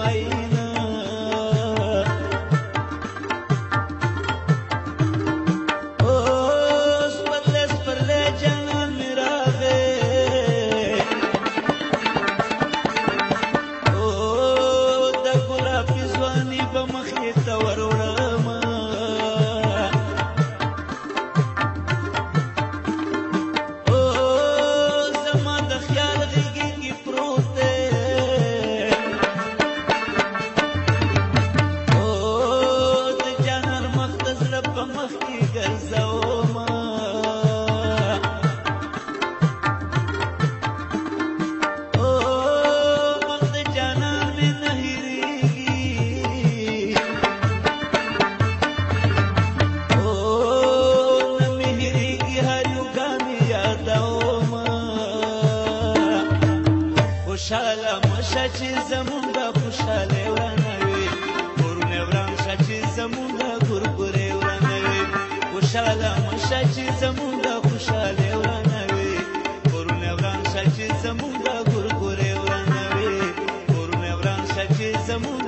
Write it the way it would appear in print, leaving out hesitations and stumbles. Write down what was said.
ماینه اوس پرله جانان می راغی او د ګلابي ځواني په مخې ته ور وړم او زما د خیال غېږې کې پروت دی او د جانان مخ د زړه په مخ کې ګرځوم او مخ د جانان مې نه هېرېږي او نه مې هېرېږي هر یو ګام یې یادوم خوشحاله مه شه چې زمونږ خوشحالۍ ورانه وي کورونه وران شه چې زمونږ ګورګورې ورانه وي خوشحاله مه شه چې زمونږ خوشحالۍ ورانه وي کورونه وران شه چې زمونږ ګورګورې ورانه وي کورونه وران شه چې زمونږ